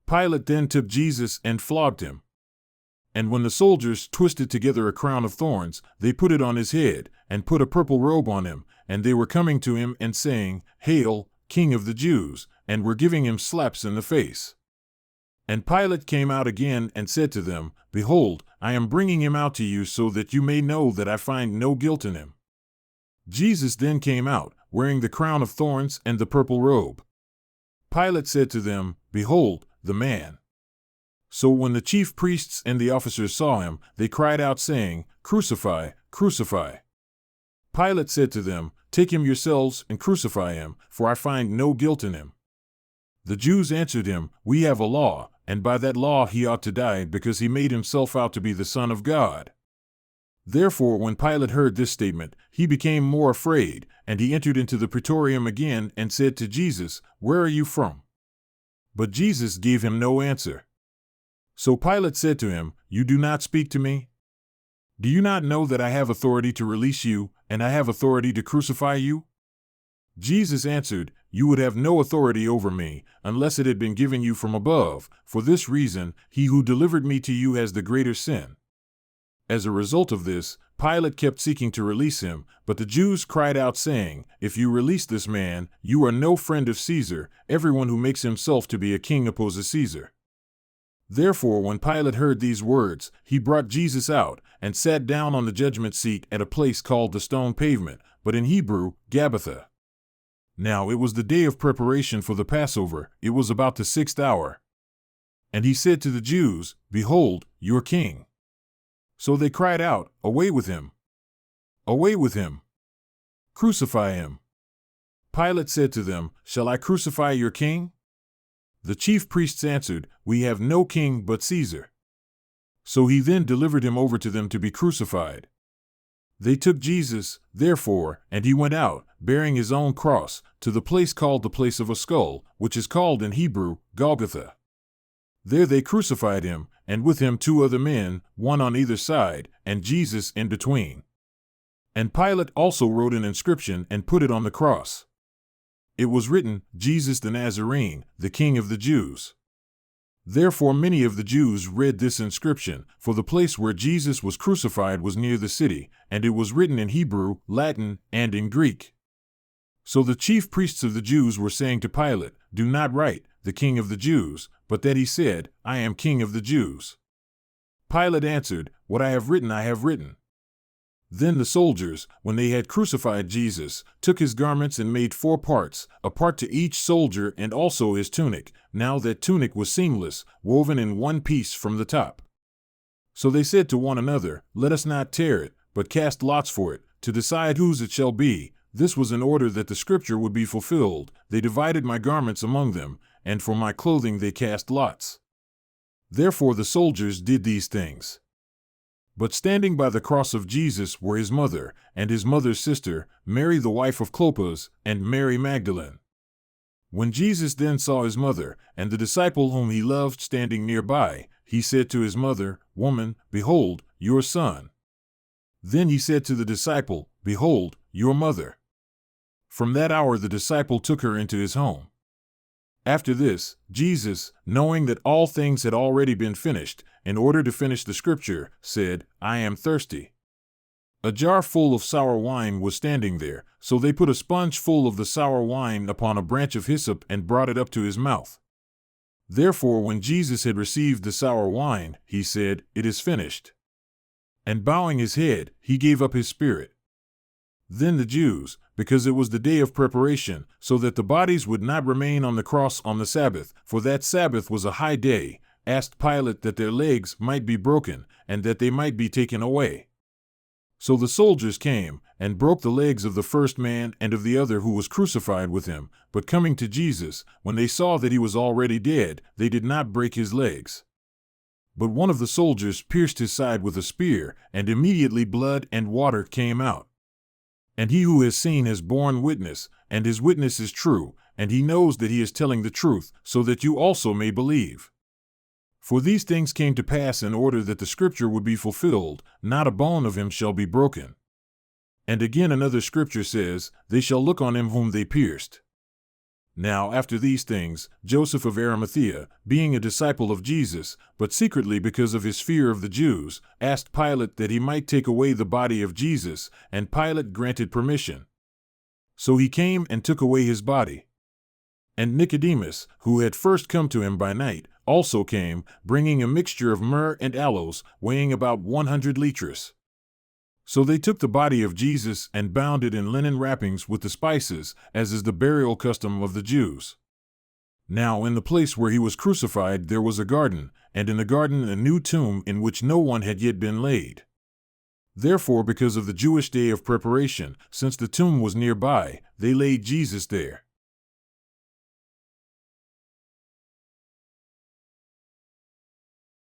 Pilate then took Jesus and flogged him. And when the soldiers twisted together a crown of thorns, they put it on his head, and put a purple robe on him, and they were coming to him and saying, "Hail, King of the Jews," and were giving him slaps in the face. And Pilate came out again and said to them, "Behold, I am bringing him out to you so that you may know that I find no guilt in him." Jesus then came out, wearing the crown of thorns and the purple robe. Pilate said to them, "Behold, the man." So when the chief priests and the officers saw him, they cried out, saying, "Crucify, crucify." Pilate said to them, "Take him yourselves and crucify him, for I find no guilt in him." The Jews answered him, "We have a law, and by that law he ought to die, because he made himself out to be the Son of God." Therefore, when Pilate heard this statement, he became more afraid, and he entered into the praetorium again and said to Jesus, "Where are you from?" But Jesus gave him no answer. So Pilate said to him, "You do not speak to me? Do you not know that I have authority to release you, and I have authority to crucify you?" Jesus answered, "You would have no authority over me, unless it had been given you from above. For this reason, he who delivered me to you has the greater sin." As a result of this, Pilate kept seeking to release him, but the Jews cried out, saying, "If you release this man, you are no friend of Caesar. Everyone who makes himself to be a king opposes Caesar." Therefore, when Pilate heard these words, he brought Jesus out, and sat down on the judgment seat at a place called the Stone Pavement, but in Hebrew, Gabbatha. Now it was the day of preparation for the Passover. It was about the 6th hour. And he said to the Jews, "Behold, your king." So they cried out, "Away with him! Away with him! Crucify him!" Pilate said to them, "Shall I crucify your king?" The chief priests answered, "We have no king but Caesar." So he then delivered him over to them to be crucified. They took Jesus, therefore, and he went out, bearing his own cross, to the place called the place of a skull, which is called in Hebrew, Golgotha. There they crucified him, and with him 2 other men, one on either side, and Jesus in between. And Pilate also wrote an inscription and put it on the cross. It was written, "Jesus the Nazarene, the King of the Jews." Therefore many of the Jews read this inscription, for the place where Jesus was crucified was near the city, and it was written in Hebrew, Latin, and in Greek. So the chief priests of the Jews were saying to Pilate, "Do not write, the King of the Jews, but that he said, I am King of the Jews." Pilate answered, "What I have written I have written." Then the soldiers, when they had crucified Jesus, took his garments and made 4 parts, a part to each soldier, and also his tunic. Now that tunic was seamless, woven in one piece from the top. So they said to one another, "Let us not tear it, but cast lots for it, to decide whose it shall be." This was in order that the scripture would be fulfilled, "They divided my garments among them, and for my clothing they cast lots." Therefore the soldiers did these things. But standing by the cross of Jesus were his mother, and his mother's sister, Mary the wife of Clopas, and Mary Magdalene. When Jesus then saw his mother, and the disciple whom he loved standing nearby, he said to his mother, "Woman, behold, your son." Then he said to the disciple, "Behold, your mother." From that hour the disciple took her into his home. After this, Jesus, knowing that all things had already been finished, in order to finish the scripture, said, "I am thirsty." A jar full of sour wine was standing there, so they put a sponge full of the sour wine upon a branch of hyssop and brought it up to his mouth. Therefore when Jesus had received the sour wine, he said, "It is finished." And bowing his head, he gave up his spirit. Then the Jews, because it was the day of preparation, so that the bodies would not remain on the cross on the Sabbath, for that Sabbath was a high day, asked Pilate that their legs might be broken, and that they might be taken away. So the soldiers came, and broke the legs of the first man and of the other who was crucified with him, but coming to Jesus, when they saw that he was already dead, they did not break his legs. But one of the soldiers pierced his side with a spear, and immediately blood and water came out. And he who has seen has borne witness, and his witness is true, and he knows that he is telling the truth, so that you also may believe. For these things came to pass in order that the scripture would be fulfilled, not a bone of him shall be broken. And again another scripture says, "They shall look on him whom they pierced." Now after these things, Joseph of Arimathea, being a disciple of Jesus, but secretly because of his fear of the Jews, asked Pilate that he might take away the body of Jesus, and Pilate granted permission. So he came and took away his body. And Nicodemus, who had first come to him by night, also came, bringing a mixture of myrrh and aloes, weighing about 100 litres. So they took the body of Jesus and bound it in linen wrappings with the spices, as is the burial custom of the Jews. Now in the place where he was crucified there was a garden, and in the garden a new tomb in which no one had yet been laid. Therefore, because of the Jewish day of preparation, since the tomb was nearby, they laid Jesus there.